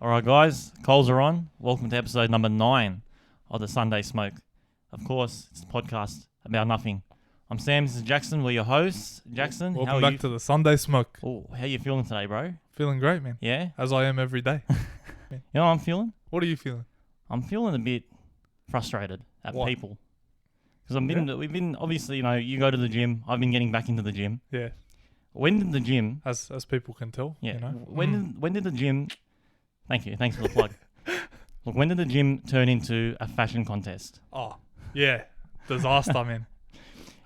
All right, guys, Coals are on. Welcome to episode number 9 of the Sunday Smoke. Of course, it's a podcast about nothing. I'm Sam, this is Jackson. We're your hosts. Jackson, Welcome back to the Sunday Smoke. Oh, how you feeling today, bro? Feeling great, man. Yeah? As I am every day. You know what I'm feeling? What are you feeling? I'm feeling a bit frustrated at What? people. Because we've been, obviously, you know, you go to the gym. I've been getting back into the gym. Yeah. When did the gym... As people can tell. Yeah. You know? When did the gym... Thank you. Thanks for the plug. Look, when did the gym turn into a fashion contest? Oh, yeah. Disaster, man.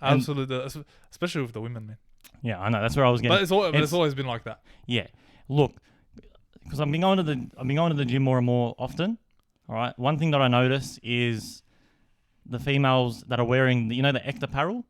Absolutely. Especially with the women, man. Yeah, I know. That's where I was getting... But it's always been like that. Yeah. Look, because I've been going to the gym more and more often. All right. One thing that I notice is the females that are wearing, the Ect apparel.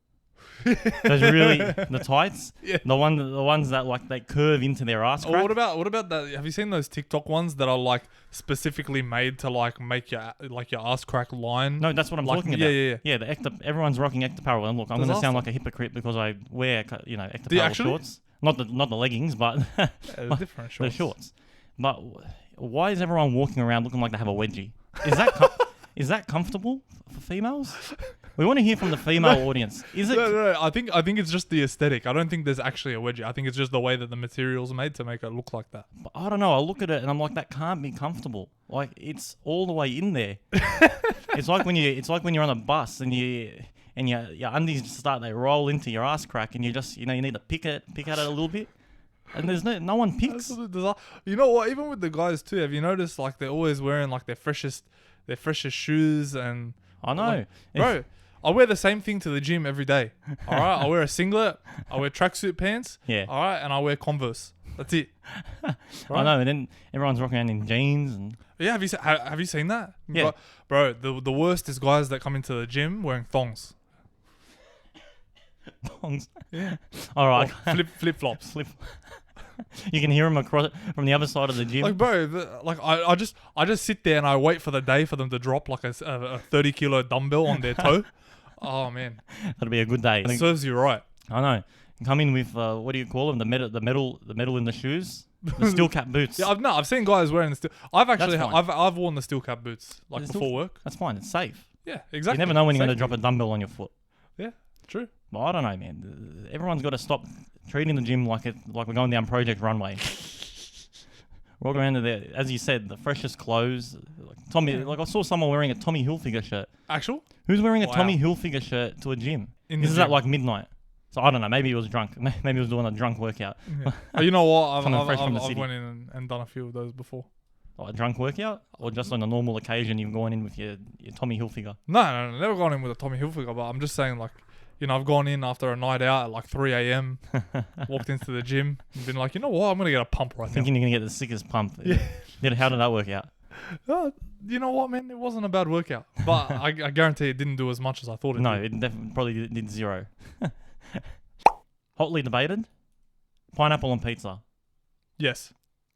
Those really the tights. Yeah. The ones that like they curve into their ass crack. Oh, what about that? Have you seen those TikTok ones that are like specifically made to like make your ass crack line? No, that's what I'm like, talking about. Yeah. Yeah, the Ect, everyone's rocking Ect apparel, and look, I'm going to sound like a hypocrite because I wear Ect apparel shorts. Not the leggings, but different shorts. the shorts. But why is everyone walking around looking like they have a wedgie? Is that comfortable for females? We want to hear from the female audience. Is it? No. I think it's just the aesthetic. I don't think there's actually a wedgie. I think it's just the way that the material's made to make it look like that. But I don't know. I look at it and I'm like, that can't be comfortable. Like it's all the way in there. It's like when you're on a bus and your undies they roll into your ass crack and you just you need to pick at it a little bit. And there's no one picks. You know what? Even with the guys too, have you noticed like they're always wearing like their freshest shoes and I know, like, bro. I wear the same thing to the gym every day. All right, I wear a singlet, I wear tracksuit pants. Yeah. All right, and I wear Converse. That's it. Right? I know, and then everyone's rocking around in jeans and. Yeah, have you seen that? Yeah, bro. The worst is guys that come into the gym wearing thongs. Thongs. Yeah. All right. Flip flops. You can hear them across from the other side of the gym. Like, bro, I just sit there and I wait for the day for them to drop like a 30-kilo dumbbell on their toe. Oh man, that'll be a good day. It serves you right. I know. Come in with what do you call them? The metal in the shoes, the steel cap boots. Yeah, I've seen guys wearing the steel. I've worn the steel cap boots like before work. That's fine. It's safe. Yeah, exactly. You never know when you're going to drop a dumbbell on your foot. Yeah, true. But I don't know, man. Everyone's got to stop treating the gym like we're going down Project Runway. Walk around to there, as you said, the freshest clothes. I saw someone wearing a Tommy Hilfiger shirt. Actual? Who's wearing a Tommy Hilfiger shirt to a gym? This is at like midnight. So I don't know. Maybe he was drunk. Maybe he was doing a drunk workout. Yeah. You know what? I've went in and done a few of those before. Oh, a drunk workout? Or just on a normal occasion you've gone in with your Tommy Hilfiger? No, never gone in with a Tommy Hilfiger, but I'm just saying like, I've gone in after a night out at like 3 a.m, walked into the gym and been like, you know what, I'm going to get a pump right Thinking now. you're going to get the sickest pump. Yeah. How did that work out? You know what, man? It wasn't a bad workout. But I guarantee it didn't do as much as I thought it did. No, it definitely probably did zero. Hotly debated, pineapple on pizza. Yes.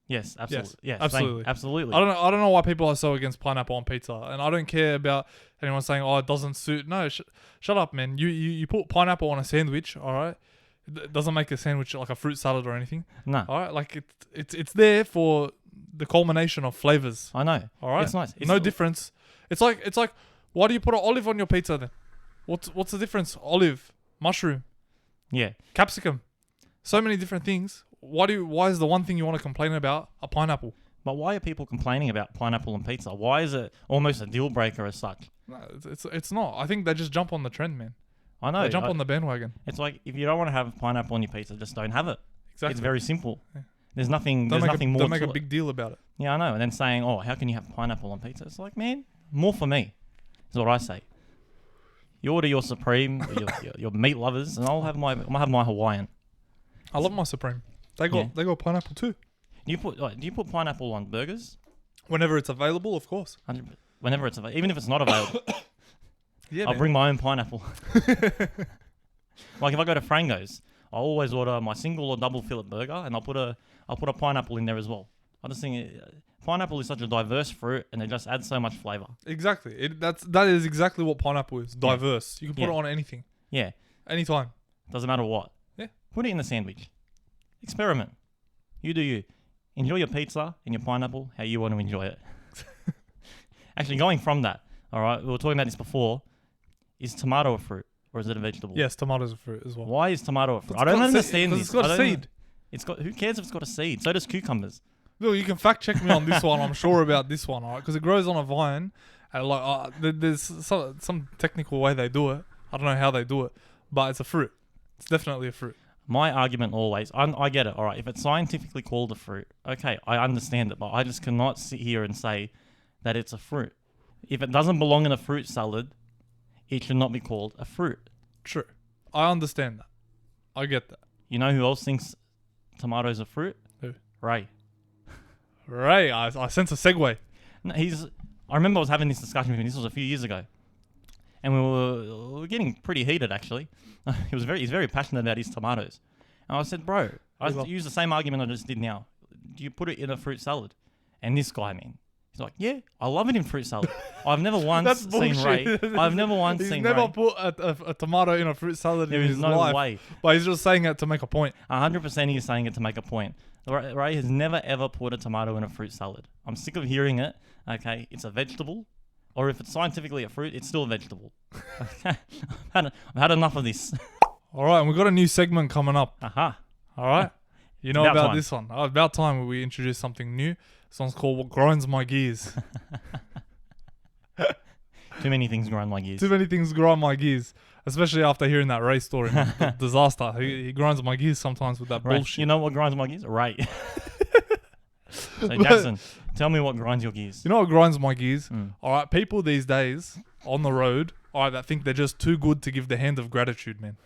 Yes, absolutely. Yes, absolutely. Absolutely. I don't know why people are so against pineapple on pizza, and I don't care about anyone saying, "Oh, it doesn't suit." No, shut up, man. You put pineapple on a sandwich, all right? It doesn't make a sandwich like a fruit salad or anything. No. All right, like it's there for the culmination of flavors. I know. All right, it's nice. No difference. It's like, why do you put an olive on your pizza then? What's the difference? Olive, mushroom, yeah, capsicum, so many different things. Why is the one thing you want to complain about a pineapple? But why are people complaining about pineapple on pizza? Why is it almost a deal breaker as such? No, it's not. I think they just jump on the trend, man. I know. They jump on the bandwagon. It's like if you don't want to have pineapple on your pizza, just don't have it. Exactly. It's very simple. Yeah. There's nothing more. Don't make a big deal about it. Yeah, I know. And then saying, "Oh, how can you have pineapple on pizza?" It's like, man, more for me. Is what I say. You order your Supreme, your meat lovers, and I'll have my Hawaiian. I love my Supreme. They got pineapple too. Do you put pineapple on burgers? Whenever it's available, of course. Whenever it's available, even if it's not available. Yeah, I'll bring my own pineapple. Like if I go to Frango's, I always order my single or double fillet burger, and I'll put a pineapple in there as well. I just think pineapple is such a diverse fruit, and it just adds so much flavor. Exactly. That is exactly what pineapple is. Diverse. You can put it on anything. Yeah. Anytime. Doesn't matter what. Yeah. Put it in the sandwich. Experiment. You do you. Enjoy your pizza and your pineapple how you want to enjoy it. Actually, going from that, all right, we were talking about this before. Is tomato a fruit or is it a vegetable? Yes, tomatoes are fruit as well. Why is tomato a fruit? It's I don't got understand this. It's got I a don't- seed. It's got. Who cares if it's got a seed? So does cucumbers. Look, you can fact check me on this one. I'm sure about this one, alright? Because it grows on a vine. And there's some technical way they do it. I don't know how they do it, but it's a fruit. It's definitely a fruit. My argument always, I get it. All right, if it's scientifically called a fruit, okay, I understand it, but I just cannot sit here and say that it's a fruit. If it doesn't belong in a fruit salad, it should not be called a fruit. True. I understand that. I get that. You know who else thinks tomatoes are fruit? Who? Ray. Ray, I sense a segue. No, I remember I was having this discussion with him. This was a few years ago, and we were getting pretty heated. Actually, he's very passionate about his tomatoes. And I said, bro, I use the same argument I just did now. Do you put it in a fruit salad? And this guy, man, he's like, yeah, I love it in fruit salad. I've never once seen Ray. I've never once seen Ray. He's never put a tomato in a fruit salad There in is his no life. way. But he's just saying it to make a point. 100% he's saying it to make a point. Ray has never ever put a tomato in a fruit salad. I'm sick of hearing it. Okay, it's a vegetable. Or if it's scientifically a fruit, it's still a vegetable. I've had enough of this. All right, and we've got a new segment coming up. Aha. All right? You know About about time. this one. About time we introduce something new. This one's called What Grinds My Gears. Too many things grind my gears. Too many things grind my gears. Especially after hearing that Ray story. Man. The disaster. He grinds my gears sometimes with that Ray. bullshit. You know what grinds my gears? Ray. So Jackson, tell me what grinds your gears. You know what grinds my gears? All right, people these days on the road, all right, that think they're just too good to give the hand of gratitude, man.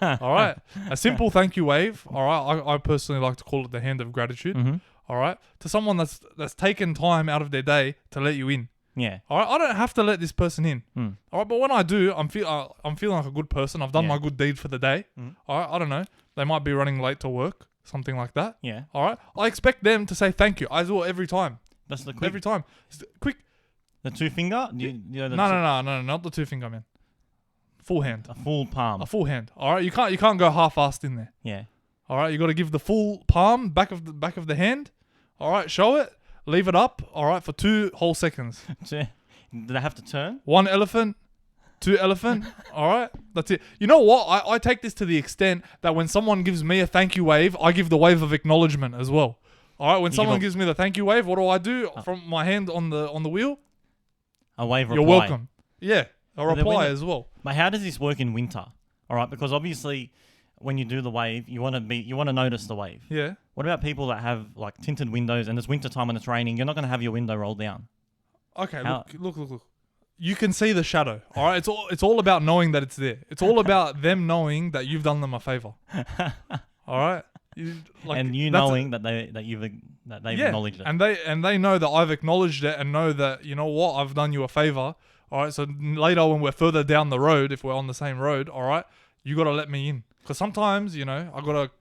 All right, a simple thank you wave. All right, I personally like to call it the hand of gratitude. Mm-hmm. All right, to someone that's taken time out of their day to let you in. Yeah. All right, I don't have to let this person in. Mm. All right, but when I do, I'm feeling like a good person. I've done Yeah. my good deed for the day. All right, I don't know. They might be running late to work, something like that. Yeah. All right, I expect them to say thank you. I do it every time. That's the quick. Every time. Quick. The two finger? You know, No, not the two finger, man. Full hand. A full palm. A full hand. All right, you can't go half-assed in there. Yeah. All right, you got to give the full palm back of the hand. All right, show it. Leave it up. All right, for 2 whole seconds. Did I have to turn? 1 elephant, 2 elephant. All right, that's it. You know what? I take this to the extent that when someone gives me a thank you wave, I give the wave of acknowledgement as well. All right, when someone gives me the thank you wave, what do? From my hand on the wheel? A wave reply. You're welcome. Yeah, a But then reply when as well. But how does this work in winter? All right, because obviously when you do the wave, you want to notice the wave. Yeah. What about people that have like tinted windows and it's winter time and it's raining? You're not going to have your window rolled down. Okay, look. You can see the shadow. All right, it's all about knowing that it's there. It's all about them knowing that you've done them a favor. All right, knowing that they've acknowledged it. and they know that I've acknowledged it and know that, you know what, I've done you a favor. All right, so later when we're further down the road, if we're on the same road, all right, you got to let me in, because sometimes, you know, I got to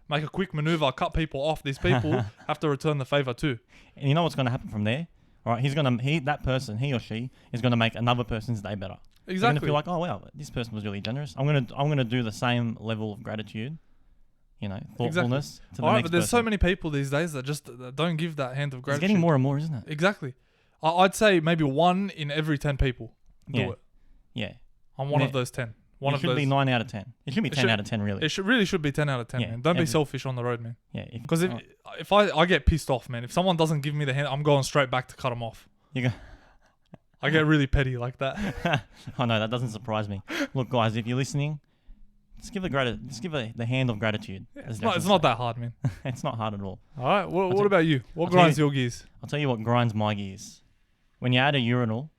make a quick maneuver, cut people off. These people have to return the favor too. And you know what's going to happen from there? All right, that person, he or she, is going to make another person's day better. Exactly. They're going to feel like, oh wow, this person was really generous. I'm gonna do the same level of gratitude, you know, thoughtfulness to the all right, next but there's person. so many people these days that don't give that hand of It's gratitude. getting more and more, isn't it? Exactly. I'd say maybe 1 in every 10 people do Yeah. it. Yeah. I'm one of those 10. It should be 9 out of 10. It should be 10 out of 10, really. It really should be 10 out of 10, Yeah, man. Don't be every- selfish on the road, man. Yeah. Because if I get pissed off, man. If someone doesn't give me the hand, I'm going straight back to cut them off. You go. I get really petty like that. Oh no, that doesn't surprise me. Look, guys, if you're listening, just give the hand of gratitude. It's not that hard, man. It's not hard at all. All right. What about you? What I'll tell grinds you- your gears? I'll tell you what grinds my gears. When you're at a urinal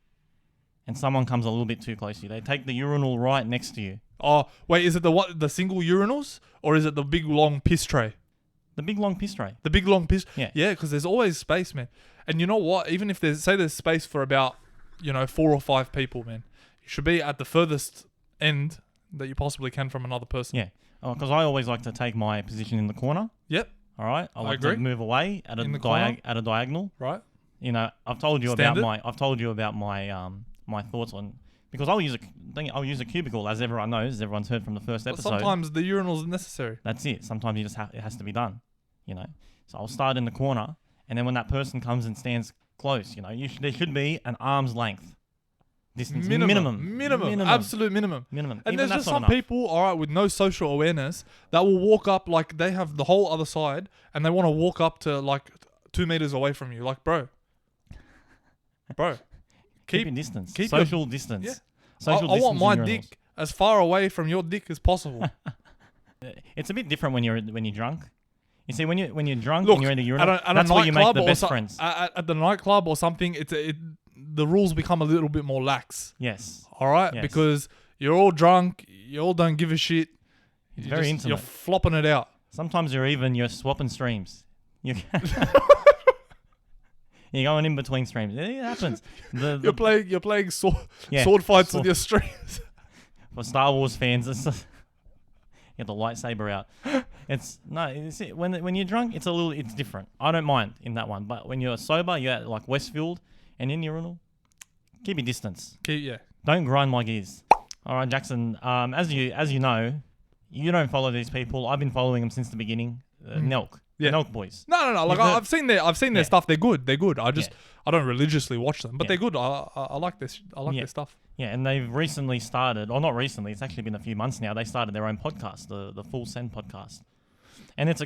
and someone comes a little bit too close to you, they take the urinal right next to you. Oh, wait. Is it the single urinals or is it the big long piss tray? The big long piss tray. The big long piss. Yeah. Yeah, because there's always space, man. And you know what? Even if there's space for about, 4 or 5 people, man, you should be at the furthest end that you possibly can from another person. Yeah. Because I always like to take my position in the corner. Yep. All right. I like agree. to move away at In the corner. a diagonal. Right. You know, I've told you Standard. about my my thoughts on, because I'll use a cubicle, as everyone knows. Everyone's heard from the first But episode. sometimes the urinals are necessary. That's it. Sometimes it has to be done. you know. So I'll start in the corner, and then when that person comes and stands close, you know, there should be an arm's length distance. Minimum. Absolute minimum. And And there's just some enough. people, all right, with no social awareness that will walk up like they have the whole other side and they want to walk up to like 2 meters away from you. Like, bro, Keep your distance. keep Social distance. Yeah. Social I want distance my in urinals. dick as far away from your dick as possible. It's a bit different when you're drunk. You see, when you're drunk Look, and you're in the urinal, at a that's where you make nightclub the or best friends. At the nightclub or something, the rules become a little bit more lax. Yes. All right, Yes. because you're all drunk, you all don't give a shit. It's very intimate. You're flopping it out. Sometimes you're swapping streams. You're going in between streams. It happens. You're playing sword fights sword. with your streams. For Star Wars fans, it's get the lightsaber out. When you're drunk, it's different. I don't mind in that one, but when you're sober, you're at like Westfield and in the urinal, keep your distance. Don't grind my gears. All right, Jackson. As you know, you don't follow these people. I've been following them since the beginning. Nelk. Yeah. The Nelk boys. No. Like I've seen their stuff. They're good. I don't religiously watch them, but Yeah. they're good. I like this. I like their stuff. Yeah, and they've recently started, or not recently, it's actually been a few months now, they started their own podcast, the Full Send podcast. And it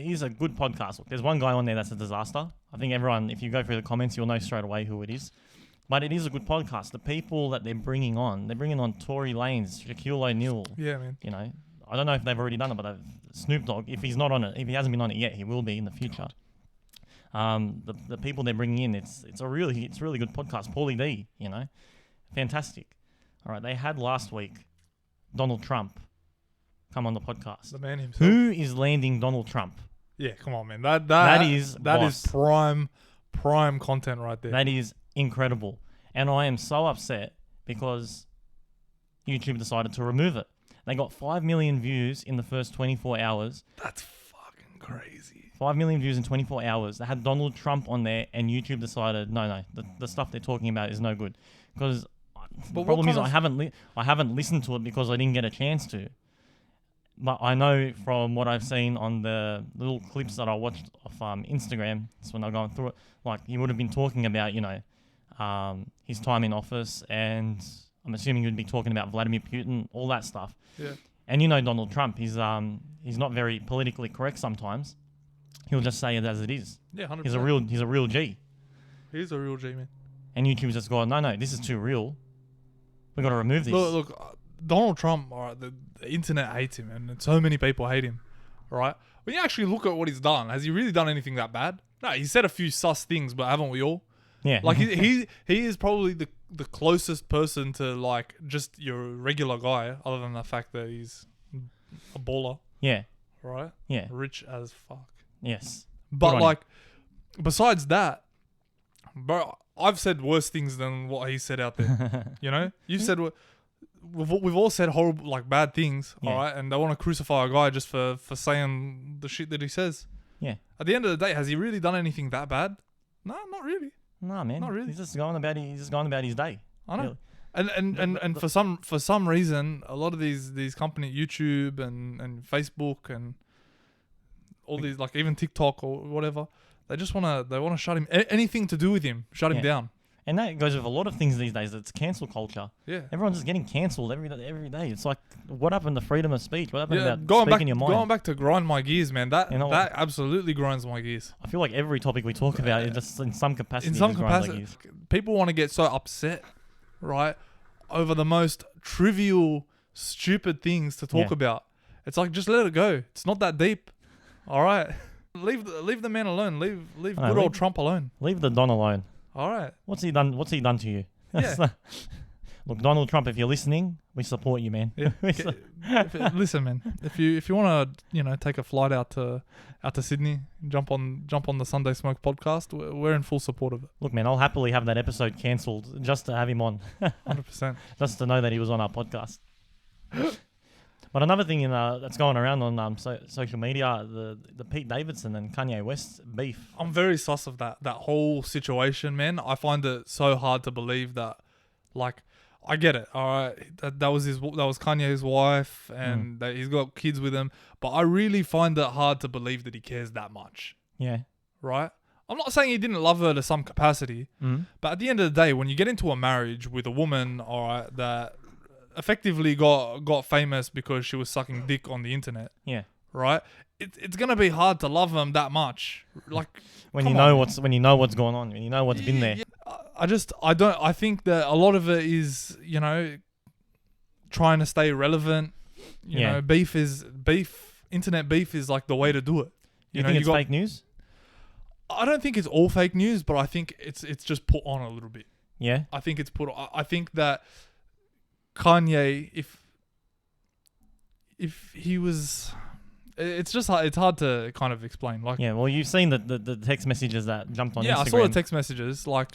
is a good podcast. Look, there's one guy on there that's a disaster. I think everyone, if you go through the comments, you'll know straight away who it is. But it is a good podcast. The people that they're bringing on Tory Lanez, Shaquille O'Neal. Yeah, man. You know, I don't know if they've already done it, but Snoop Dogg, if he's not on it, if he hasn't been on it yet, he will be in the future. The people they're bringing in, it's a really good podcast. Paulie D, you know, fantastic. All right, they had last week Donald Trump come on the podcast. The man himself. Who is landing Donald Trump? Yeah, come on, man. That is boss. prime content right there. That is incredible, and I am so upset because YouTube decided to remove it. They got 5 million views in the first 24 hours. That's fucking crazy. 5 million views in 24 hours. They had Donald Trump on there, and YouTube decided, no, the stuff they're talking about is no good. Because the problem is I haven't listened to it because I didn't get a chance to. But I know from what I've seen on the little clips that I watched off Instagram, that's when I'm going through it, like he would have been talking about, you know, his time in office, and I'm assuming you'd be talking about Vladimir Putin, all that stuff. Yeah. And you know Donald Trump, he's not very politically correct sometimes. He'll just say it as it is. Yeah, 100%. He's a real G. He's a real G, man. And YouTube's just gone, no, this is too real. We've got to remove this. Look, Donald Trump, all right, the internet hates him, and so many people hate him, all right? When you actually look at what he's done, has he really done anything that bad? No, he said a few sus things, but haven't we all? Yeah. Like, he is probably the closest person to, like, just your regular guy, other than the fact that he's a baller, Yeah. right? Yeah. Rich as fuck. Yes. But, Good on like, besides that, bro, I've said worse things than what he said out there. You know? You've said... We've all said horrible, like, bad things, Yeah. all right? And they want to crucify a guy just for saying the shit that he says. Yeah. At the end of the day, has he really done anything that bad? No, not really. No, man. Not really. He's just going about his day. I know. Really. And for some reason, a lot of these companies, YouTube and Facebook and all these, like, even TikTok or whatever, they want to shut him. Anything to do with him, shut him Yeah. down. And that goes with a lot of things these days. It's cancel culture. Yeah. Everyone's just getting cancelled every day. It's like, what happened to freedom of speech? What happened about going speaking your mind? Going back to grind my gears, man. That You know that absolutely grinds my gears. I feel like every topic we talk about is just in some capacity. In some just grinds capacity, our gears. people want to get so upset, right, over the most trivial, stupid things to talk Yeah. about. It's like, just let it go. It's not that deep. All right, leave the man alone. Leave I know, good old leave- Trump alone. Leave the Don alone. All right. What's he done? What's he done to you? Yeah. Look, Donald Trump, if you're listening, we support you, man. Yeah. Listen, man. If you want to, take a flight out to Sydney, jump on the Sunday Smoke podcast, we're in full support of it. Look, man, I'll happily have that episode cancelled just to have him on, 100%. just to know that he was on our podcast. But another thing that's going around on social media, the Pete Davidson and Kanye West beef. I'm very sus of that whole situation, man. I find it so hard to believe that, like, I get it. All right, that was Kanye's wife, and that he's got kids with him. But I really find it hard to believe that he cares that much. Yeah. Right. I'm not saying he didn't love her to some capacity, but at the end of the day, when you get into a marriage with a woman, all right, that effectively got famous because she was sucking dick on the internet. Yeah. Right. It's gonna be hard to love him that much. Like when you know what's going on, when you know what's been there. Yeah, I think that a lot of it is, trying to stay relevant. You know, internet beef is like the way to do it. You think it's fake news? I don't think it's all fake news, but I think it's just put on a little bit. Yeah. I think it's I think that Kanye, if he was, it's hard to kind of explain. Like, yeah, well, you've seen the text messages that jumped on Instagram. Yeah, I saw the text messages. Like,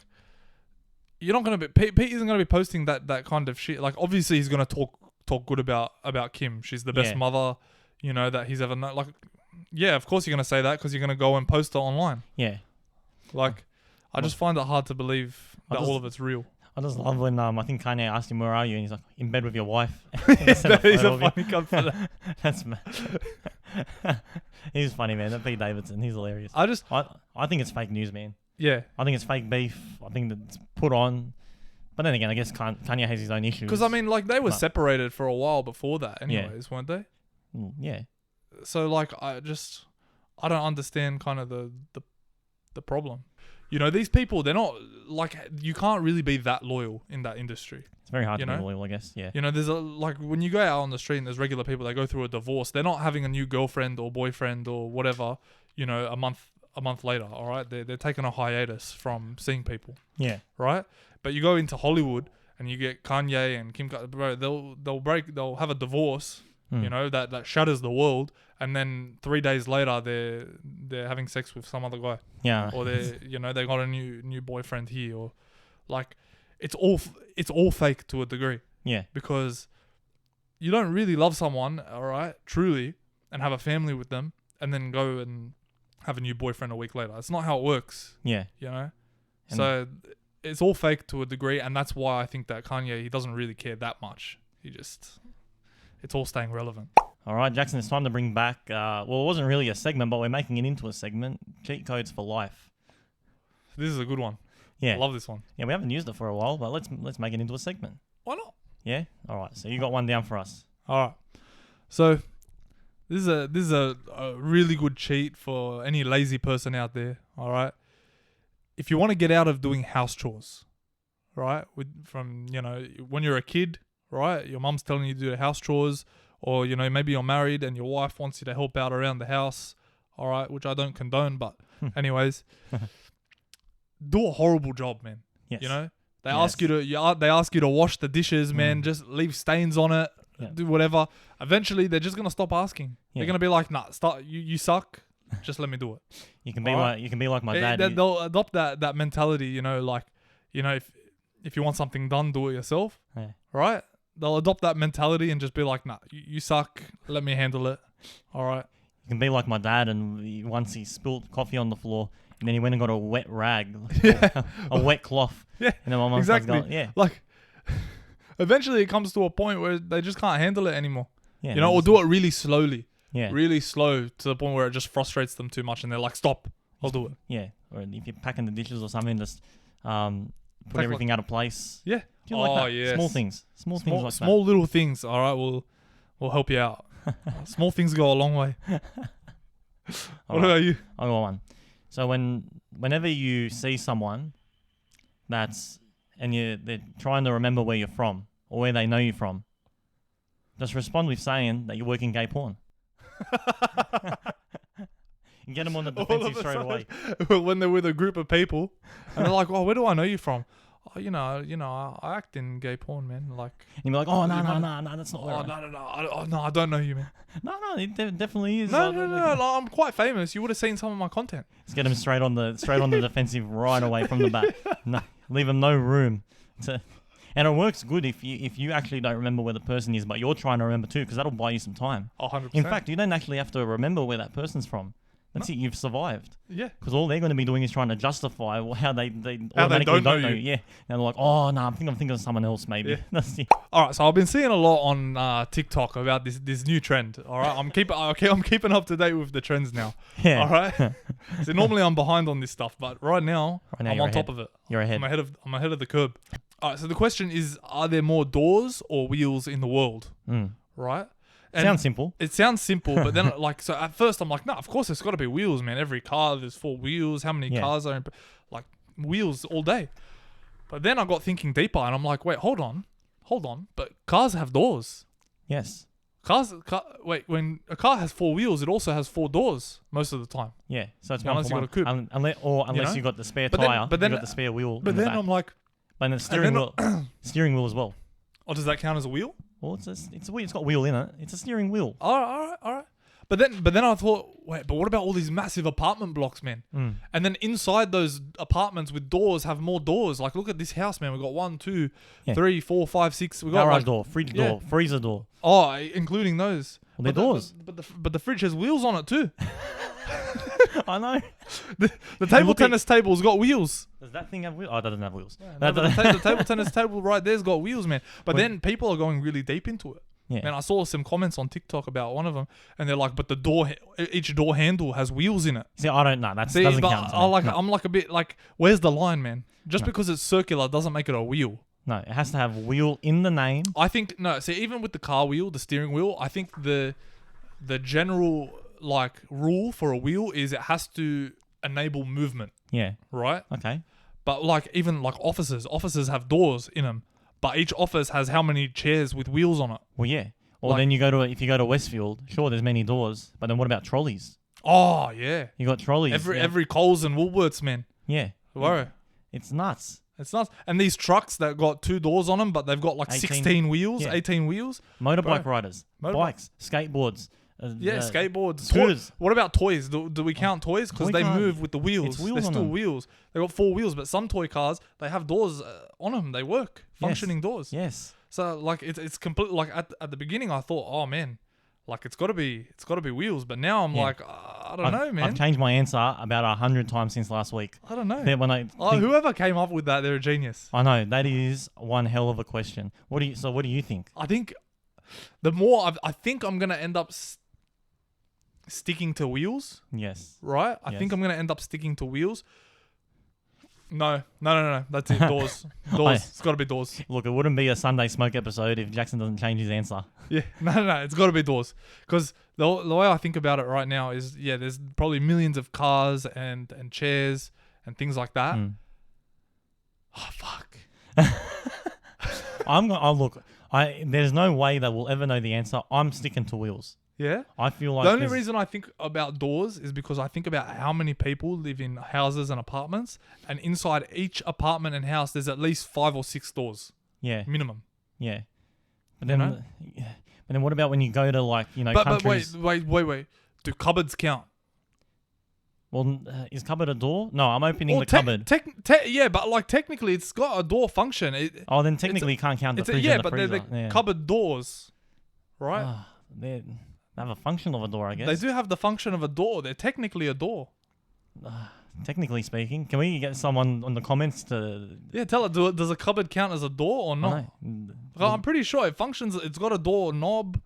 you're not gonna be Pete isn't gonna be posting that kind of shit. Like, obviously he's gonna talk good about Kim. She's the best mother, that he's ever known. Like, yeah, of course you're gonna say that because you're gonna go and post it online. Yeah. Like, I just find it hard to believe that all of it's real. I just love when I think Kanye asked him, "Where are you?" And he's like, "In bed with your wife." He's a funny cunt for that. That's mad. He's funny, man. That Pete Davidson, he's hilarious. I think it's fake news, man. Yeah. I think it's fake beef. I think that it's put on. But then again, I guess Kanye has his own issues. Because, I mean, like, they were separated for a while before that anyways, weren't they? Yeah. So, like, I don't understand kind of the problem. These people, they're not, like, you can't really be that loyal in that industry. It's very hard to be loyal, I guess, yeah. There's like, when you go out on the street and there's regular people that go through a divorce, they're not having a new girlfriend or boyfriend or whatever, a month later, all right? They're taking a hiatus from seeing people. Yeah. Right? But you go into Hollywood and you get Kanye and Kim, bro, they'll have a divorce, that shatters the world, and then 3 days later they're having sex with some other guy. Yeah. Or they got a new boyfriend here, or like it's all fake to a degree. Yeah. Because you don't really love someone, all right, truly, and have a family with them, and then go and have a new boyfriend a week later. It's not how it works. Yeah. So it's all fake to a degree, and that's why I think that Kanye, he doesn't really care that much. It's all staying relevant. All right, Jackson, it's time to bring back, it wasn't really a segment, but we're making it into a segment, cheat codes for life. This is a good one. Yeah. I love this one. Yeah, we haven't used it for a while, but let's make it into a segment. Why not? Yeah? All right, so you got one down for us. All right. So this is a really good cheat for any lazy person out there, all right? If you want to get out of doing house chores, right? From when you're a kid, right? Your mum's telling you to do the house chores, or maybe you're married and your wife wants you to help out around the house, all right? Which I don't condone, but anyways, do a horrible job, man. Yes. They ask you to wash the dishes, man. Just leave stains on it. Yeah. Do whatever. Eventually, they're just gonna stop asking. Yeah. They're gonna be like, "Nah, start. You suck. Just let me do it." You can be like my dad. They'll adopt that mentality. If you want something done, do it yourself. Yeah. Right? They'll adopt that mentality and just be like, "Nah, you suck. Let me handle it." All right. You can be like my dad, and once he spilled coffee on the floor, and then he went and got a wet rag, a wet cloth. Yeah. And then my mom starts going, yeah. Like, eventually it comes to a point where they just can't handle it anymore. Yeah. Or do it really slowly. Yeah. Really slow to the point where it just frustrates them too much, and they're like, "Stop, I'll do it." Yeah. Or if you're packing the dishes or something, just put everything out of place. Yeah. Do you like that? Yes. Small things like that. Small little things. All right, we'll help you out. Small things go a long way. What about you? I got one. So whenever you see someone they're trying to remember where you're from or where they know you from, just respond with saying that you work in gay porn. You get them on the defensive straight away. When they're with a group of people and they're like, "Oh, where do I know you from?" "Oh, I act in gay porn, man." Like, and you're like, "Oh, no, that's not." "Oh, no, I don't know you, man." No, it definitely is. No, I'm quite famous. You would have seen some of my content. Let's get them straight on the defensive right away from the bat. No, leave them no room to. And it works good if you actually don't remember where the person is, but you're trying to remember too, because that'll buy you some time. 100%. In fact, you don't actually have to remember where that person's from. That's it. You've survived. Yeah. Because all they're going to be doing is trying to justify how they How they automatically don't know you. Yeah. And they're like, oh, no, I'm thinking of someone else maybe. Yeah. That's it. All right, so I've been seeing a lot on TikTok about this new trend. All right, I'm keeping up to date with the trends now. Yeah. All right. So normally I'm behind on this stuff, but right now I'm you're on top ahead. of it. You're ahead. I'm ahead of the curb. All right. So the question is, are there more doors or wheels in the world? Right. And Sounds simple. it sounds simple, but then so at first I'm like, no, of course there's got to be wheels, man. Every car there's 4 wheels. How many cars are like wheels all day? But then I got thinking deeper, and I'm like, wait, hold on. But cars have doors. Yes. When a car has 4 wheels, it also has 4 doors most of the time. Yeah. So it's Unless one you for got a one. coupe. Unless you got the spare tire. But then you got the spare wheel. But then I'm like, But the steering wheel as well. oh, does that count as a wheel? Well, it's a wheel. It's got a wheel in it. It's a steering wheel. All right. But then I thought, wait, but what about all these massive apartment blocks, man? And then inside those apartments with doors have more doors. Like, look at this house, man. We got 1, 2, 3, 4, 5, 6. We got Garage like, door, fridge door, freezer door. Oh, including those. Well, they're doors. But the fridge has wheels on it too. I know. The table tennis table's got wheels. Does that thing have wheels? Oh, it doesn't have wheels. No, but the table tennis table right there's got wheels, man. But then people are going really deep into it. Yeah. Man, I saw some comments on TikTok about one of them, and they're like, "But each door handle has wheels in it." See, I don't know. That doesn't count. I'm like a bit like, where's the line, man? Just because it's circular doesn't make it a wheel. No, it has to have wheel in the name. I think no. See, even with the car wheel, the steering wheel, I think the general like rule for a wheel is it has to enable movement. Yeah. Right. Okay. But like even like offices have doors in them. But each office has how many chairs with wheels on it? Well, yeah. Or then if you go to Westfield, sure, there's many doors, but then what about trolleys? Oh yeah, You got trolleys. every Coles and Woolworths, man. Yeah. Worry. It's nuts. It's nuts. And these trucks that got 2 doors on them, but they've got like 16 wheels, 18 wheels. Motorbike riders, bikes, skateboards. Skateboards. Scooters. What about toys? Do we count toys? Because they move with the wheels. It's wheels They're on still them. wheels. They got 4 wheels, but some toy cars they have doors on them. They work, functioning doors. Yes. So like it's complete. Like at the beginning, I thought, oh man, like it's got to be wheels. But now I'm like, I don't know, man. I've changed my answer about 100 times since last week. I don't know. When whoever came up with that, they're a genius. I know that is one hell of a question. What do you think? I think the more I think I'm gonna end up sticking to wheels. Yes. Right. I think I'm gonna end up sticking to wheels. No. That's it. Doors. It's got to be doors. Look, it wouldn't be a Sunday Smoke episode if Jackson doesn't change his answer. Yeah. No. It's got to be doors. Because the way I think about it right now is, there's probably millions of cars and chairs and things like that. Oh, fuck. There's no way that we'll ever know the answer. I'm sticking to wheels. Yeah? I feel like the only reason I think about doors is because I think about how many people live in houses and apartments, and inside each apartment and house there's at least 5 or 6 doors. Yeah. Minimum. Yeah. But then what about when you go to countries? But wait. Do cupboards count? Well, is cupboard a door? No, I'm opening the cupboard. But like technically it's got a door function. Then technically you can't count the fridge and the freezer. They're the cupboard doors, right? They have a function of a door, I guess. They do have the function of a door. They're technically a door. Technically speaking. Can we get someone on the comments to... Yeah, tell it. Does a cupboard count as a door or not? I'm pretty sure it functions. It's got a door knob.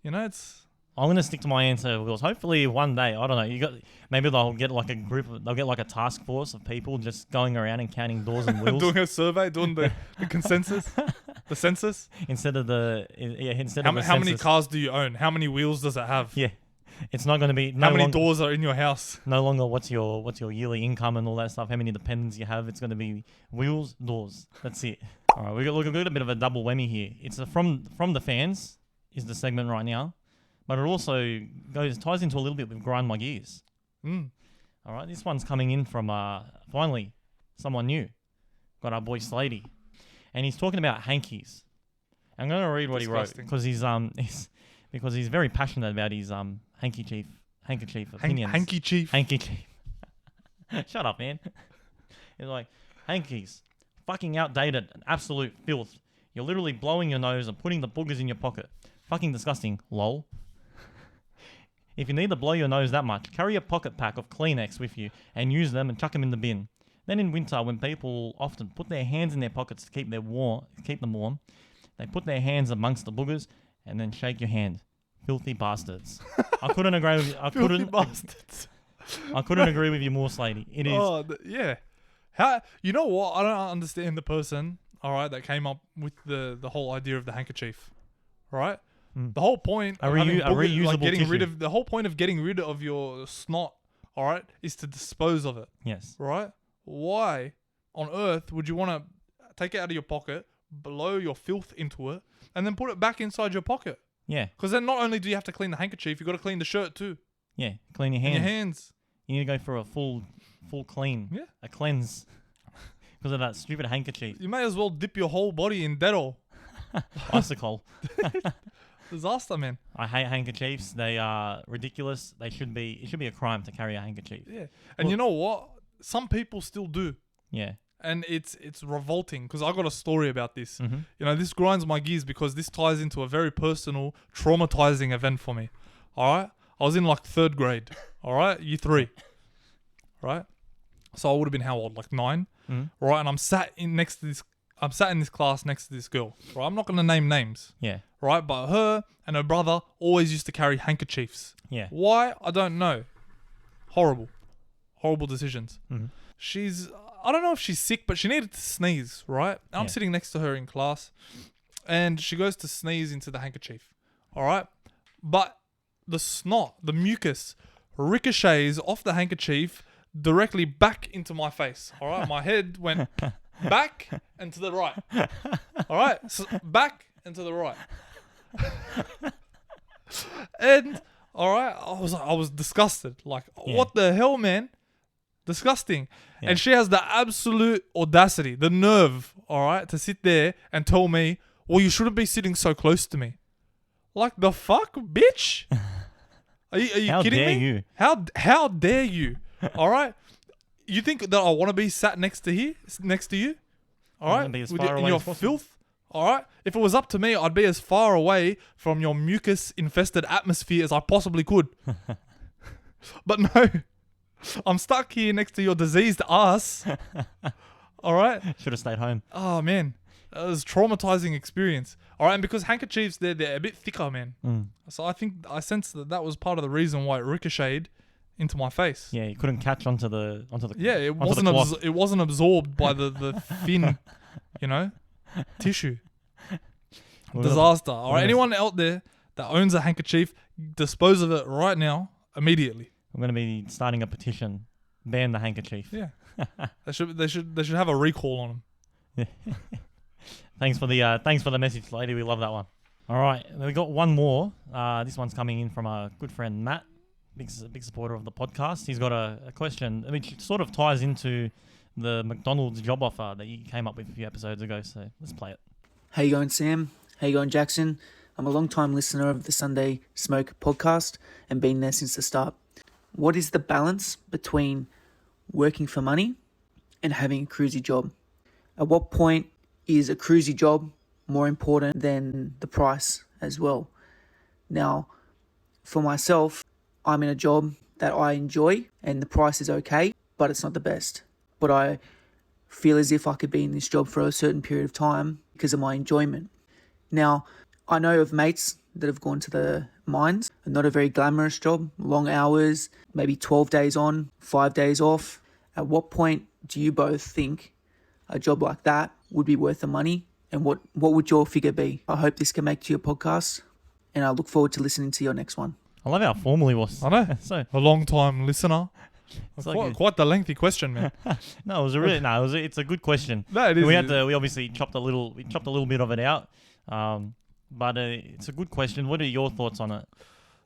It's... I'm going to stick to my answer because hopefully one day, I don't know, maybe they'll get like they'll get like a task force of people just going around and counting doors and wheels. Doing a survey, doing the consensus, the census. Instead of the how many cars do you own? How many wheels does it have? Yeah. It's not going to be... How many doors are in your house? No longer what's your yearly income and all that stuff, how many dependents you have. It's going to be wheels, doors. That's it. All right, we've got a bit of a double whammy here. It's from the fans is the segment right now. But it also ties into a little bit with Grind My Gears. All right, this one's coming in from, finally, someone new. Got our boy Slady. And he's talking about hankies. I'm going to read what he wrote because he's very passionate about his handkerchief opinions. Handkerchief. Shut up, man. He's like, hankies, fucking outdated and absolute filth. You're literally blowing your nose and putting the boogers in your pocket. Fucking disgusting, lol. If you need to blow your nose that much, carry a pocket pack of Kleenex with you and use them and chuck them in the bin. Then in winter, when people often put their hands in their pockets to keep them warm, they put their hands amongst the boogers and then shake your hand. Filthy bastards. I couldn't agree with you. Filthy bastards. I couldn't agree with you more, Slady. It is. Oh, yeah. How? You know what? I don't understand the person, all right, that came up with the whole idea of the handkerchief, right? The whole point of reusable the whole point of getting rid of your snot, all right, is to dispose of it. Yes. Right? Why on earth would you want to take it out of your pocket, blow your filth into it, and then put it back inside your pocket? Yeah. Because then not only do you have to clean the handkerchief, you got to clean the shirt too. Yeah. Clean your And hands. your hands. You need to go for a full clean. Yeah. A cleanse. Because of that stupid handkerchief. You may as well dip your whole body in Dettol. Icicle. Disaster, man. I hate handkerchiefs. They are ridiculous. It should be a crime to carry a handkerchief. Yeah. And you know what? Some people still do. Yeah. And it's revolting because I got a story about this. Mm-hmm. You know, this grinds my gears because this ties into a very personal, traumatizing event for me. All right? I was in like 3rd grade. All right? Year 3. Right? So I would have been how old? Like 9. Mm-hmm. Right? And I'm sat in this class next to this girl. Right? I'm not going to name names. Yeah. Right? But her and her brother always used to carry handkerchiefs. Yeah. Why? I don't know. Horrible decisions. Mm-hmm. I don't know if she's sick, but she needed to sneeze, right? I'm sitting next to her in class, and she goes to sneeze into the handkerchief, all right? But the snot, the mucus, ricochets off the handkerchief directly back into my face, all right? My head went back and to the right, all right? So back and to the right. And, all right, I was disgusted. Like, what the hell, man? Disgusting. Yeah. And she has the absolute audacity, the nerve, all right, to sit there and tell me, well, you shouldn't be sitting so close to me. Like, the fuck, bitch? Are you How kidding dare me? you? How dare you? All right? You think that I want to be sat next to you? All right? In your filth? All right? If it was up to me, I'd be as far away from your mucus-infested atmosphere as I possibly could. But no. I'm stuck here next to your diseased ass. All right? Should have stayed home. Oh, man. It was a traumatizing experience. All right? And because handkerchiefs, they're a bit thicker, man. So I sensed that was part of the reason why it ricocheted into my face. Yeah, you couldn't catch onto the Yeah, it wasn't absorbed by the thin, tissue. Disaster. All right? Anyone out there that owns a handkerchief, dispose of it right now, immediately. I'm going to be starting a petition. Ban the handkerchief. Yeah. They should have a recall on them. Thanks for the message, lady. We love that one. All right. We got one more. This one's coming in from our good friend Matt, big supporter of the podcast. He's got a question which sort of ties into the McDonald's job offer that you came up with a few episodes ago. So let's play it. How you going, Sam? How you going, Jackson? I'm a long-time listener of the Sunday Smoke podcast and been there since the start. What is the balance between working for money and having a cruisy job? At what point is a cruisy job more important than the price as well? Now, for myself, I'm in a job that I enjoy and the price is okay, but it's not the best. But I feel as if I could be in this job for a certain period of time because of my enjoyment. Now, I know of mates that have gone to the mines, not a very glamorous job, long hours, maybe 12 days on, 5 days off. At what point do you both think a job like that would be worth the money? And what would your figure be? I hope this can make to your podcast, and I look forward to listening to your next one. I love how formal he was. I know. So a long-time listener. It's quite the lengthy question, man. It's a good question. No, it is. We obviously chopped a little bit of it out. But it's a good question. What are your thoughts on it?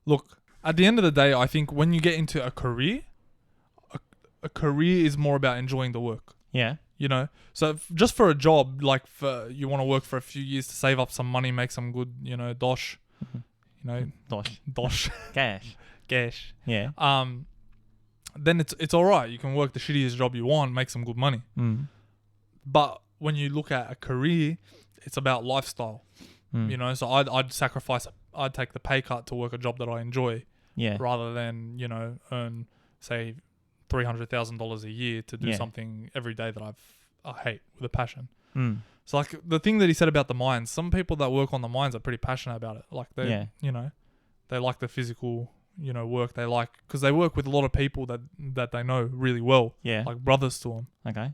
Look, at the end of the day, I think when you get into a career, a career is more about enjoying the work. Yeah. So just for a job, like you want to work for a few years to save up some money, make some good, dosh. Dosh. Cash. Yeah. Then it's all right. You can work the shittiest job you want, make some good money. But when you look at a career, it's about lifestyle. So I'd sacrifice. I'd take the pay cut to work a job that I enjoy. Yeah. rather than, earn, say, $300,000 a year to do Yeah. something every day that I hate with a passion. Mm. So like the thing that he said about the mines, some people that work on the mines are pretty passionate about it. Like they, they like the physical, work. They like, because they work with a lot of people that they know really well. Yeah. Like brothers to them. Okay.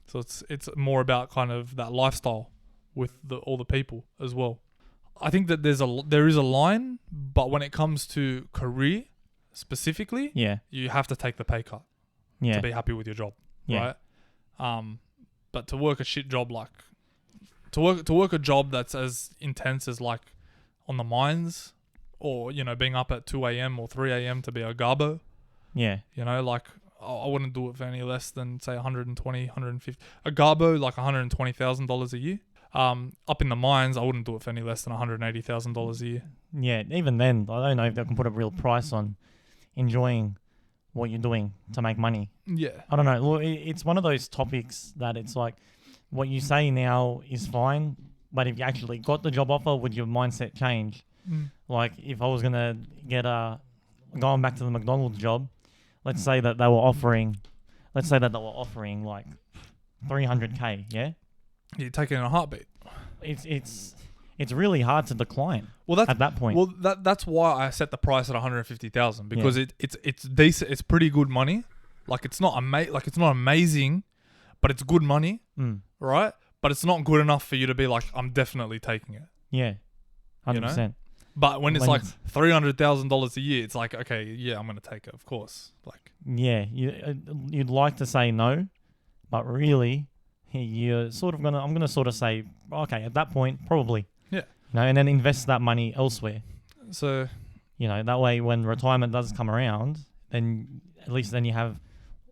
So it's more about kind of that lifestyle with all the people as well. I think that there is a line, but when it comes to career specifically, Yeah. you have to take the pay cut Yeah. to be happy with your job, Yeah. right? But to work a shit job, like to work a job that's as intense as like on the mines, or being up at 2 a.m. or 3 a.m. to be a garbo, Yeah. like I wouldn't do it for any less than say 120, 150. A garbo like $120,000 a year. Up in the mines, I wouldn't do it for any less than $180,000 a year. Yeah. Even then, I don't know if they can put a real price on enjoying what you're doing to make money. Yeah. I don't know. Well, it's one of those topics that it's like what you say now is fine, but if you actually got the job offer, would your mindset change? Like if I was gonna get going back to the McDonald's job, let's say that they were offering like 300K, yeah? You take it in a heartbeat. It's really hard to decline. Well, that's at that point. Well, that's why I set the price at 150,000 because it's decent. It's pretty good money. Like it's not amazing, but it's good money, right? But it's not good enough for you to be like, I'm definitely taking it. Yeah, 100%. But when it's like $300,000 a year, it's like, okay, yeah, I'm gonna take it, of course. Like, yeah, you'd like to say no, but really, you're sort of I'm gonna sort of say, okay, at that point, probably. Yeah. And then invest that money elsewhere. So, that way, when retirement does come around, then at least then you have,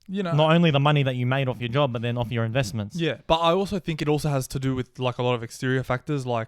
not only the money that you made off your job, but then off your investments. Yeah, but I also think it also has to do with like a lot of exterior factors, like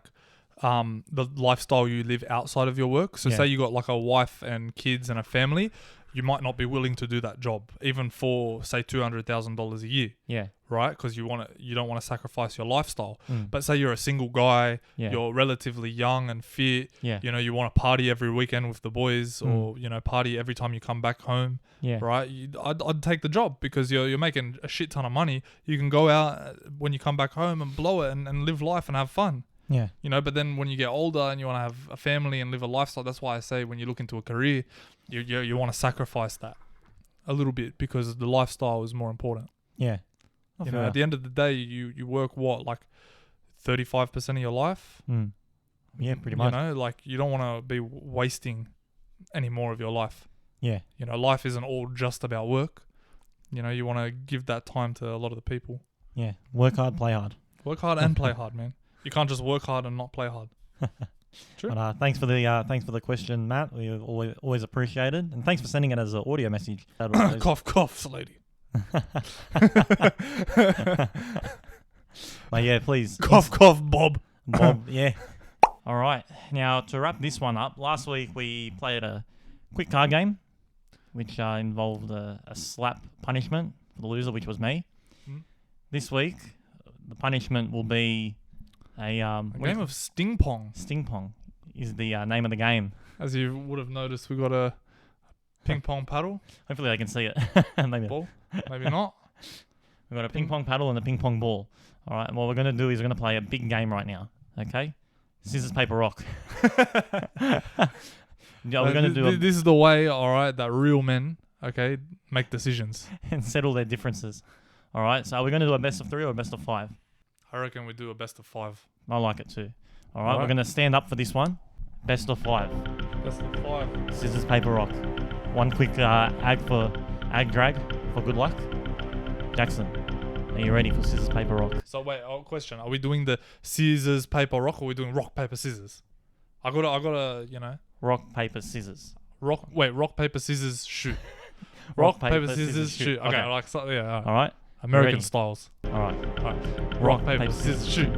the lifestyle you live outside of your work. So say you got like a wife and kids and a family, you might not be willing to do that job, even for say $200,000 a year. Yeah. Right? Because you don't want to sacrifice your lifestyle. But say you're a single guy, you're relatively young and fit. Yeah. You want to party every weekend with the boys, or party every time you come back home. Yeah. Right? I'd take the job because you're making a shit ton of money. You can go out when you come back home and blow it and live life and have fun. Yeah. But then when you get older and you want to have a family and live a lifestyle, that's why I say when you look into a career, you want to sacrifice that a little bit because the lifestyle is more important. Yeah. At the end of the day, you work like 35% of your life. Yeah, pretty much. Like you don't want to be wasting any more of your life. Yeah. Life isn't all just about work. You want to give that time to a lot of the people. Yeah. Work hard, play hard. Work hard and play hard, man. You can't just work hard and not play hard. True. But, thanks for the question, Matt. We always appreciate it, and thanks for sending it as an audio message. Cough, cough, lady. But yeah, please. Cough, cough, Bob. Bob, yeah. All right. Now, to wrap this one up, last week we played a quick card game, which involved a slap punishment for the loser, which was me. This week, the punishment will be a game of sting pong. Sting pong is the name of the game. As you would have noticed, we got a ping pong paddle. Hopefully they can see it. Maybe ball. Maybe not. We've got a ping pong paddle and a ping pong ball. All right. And what we're going to do is we're going to play a big game right now. Okay? Scissors, paper, rock. We're going to do this is the way, all right, that real men, okay, make decisions. And settle their differences. All right. So are we going to do a best of 3 or a best of 5? I reckon we do a best of 5. I like it too. All right. We're going to stand up for this one. Best of 5. Best of 5. Scissors, paper, rock. One quick ag drag for good luck. Jackson, are you ready for scissors, paper, rock? So wait, question: are we doing the scissors, paper, rock, or are we doing rock, paper, scissors? I gotta, Rock, paper, scissors. Rock, paper, scissors, shoot. rock, paper, scissors, shoot. Okay, All right. American styles. All right. Rock, paper, scissors, shoot.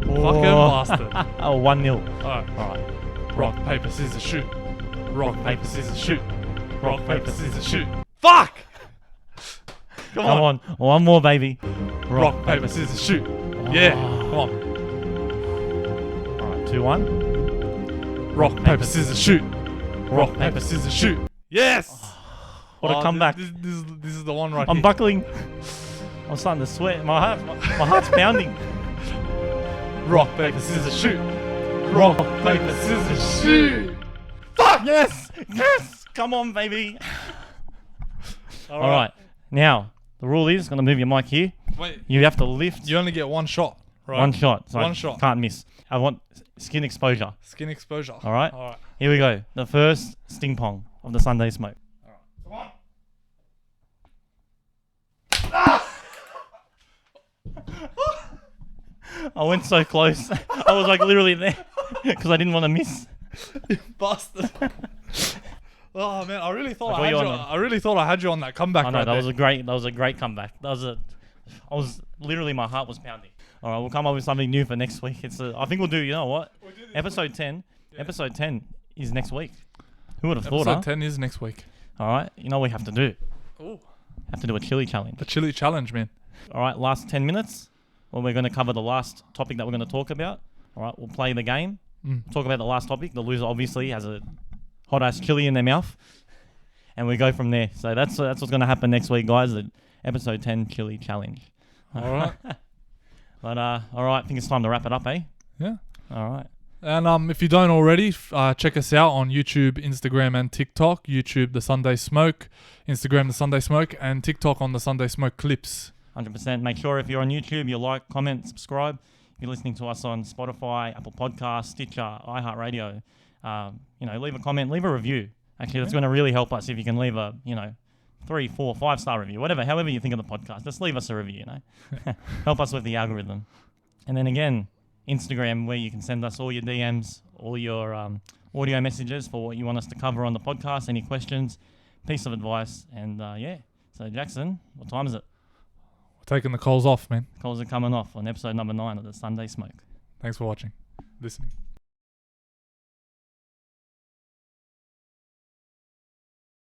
Oh. Fucking bastard. 1-0. All right. Rock, paper, scissors, shoot. Rock, paper, scissors, shoot. Rock, paper, scissors, shoot. Fuck! Come on. One more, baby. Rock, paper, scissors, shoot. Yeah. Come on. All right. 2-1. Rock, paper, scissors, shoot. Rock, paper, scissors, shoot. Yes. What a comeback. This is the one right I'm here. buckling. I'm starting to sweat. My heart's pounding. Rock, paper, scissors, shoot. Rock, paper, scissors, shoot. Fuck! Yes! Yes! Come on, baby. All right. Now, the rule is, going to move your mic here. Wait, You have to lift you only get one shot, right? one shot. So One I shot. Can't miss. I want skin exposure. Skin exposure. All right? All right. Here we go. The first sting pong of the Sunday smoke. Come on. I went so close. I was like literally there because I didn't want to miss. Bastard. Oh man, I really thought I I, got had you you. on that. I really thought I had you on that comeback. I know right that there. was a great comeback. I was literally, my heart was pounding. All right, we'll come up with something new for next week. I think we'll do. You know what? Episode 10. Yeah. Episode 10 is next week. Who would have thought? Episode 10 is next week. All right, you know what we have to do. Ooh. Have to do a chili challenge. The chili challenge, man. All right, last 10 minutes. Well, we're going to cover the last topic that we're going to talk about. All right, we'll play the game. Talk about the last topic. The loser obviously has a hot ass chili in their mouth, and we go from there. So that's what's going to happen next week, guys. The episode 10 chili challenge. All right. But all right, I think it's time to wrap it up, eh? Yeah. All right. And if you don't already, check us out on YouTube, Instagram, and TikTok. YouTube, The Sunday Smoke. Instagram, The Sunday Smoke. And TikTok on The Sunday Smoke Clips. 100%. Make sure if you're on YouTube, you like, comment, subscribe. If you're listening to us on Spotify, Apple Podcasts, Stitcher, iHeartRadio, leave a comment, leave a review. Actually, that's going to really help us if you can leave a, 3, 4, 5-star review, however you think of the podcast. Just leave us a review, Help us with the algorithm. And then again, Instagram, where you can send us all your DMs, all your audio messages for what you want us to cover on the podcast, any questions, piece of advice, and So Jackson, what time is it? We're taking the coals off, man. Calls are coming off on episode number 9 of the Sunday Smoke. Thanks for watching, listening.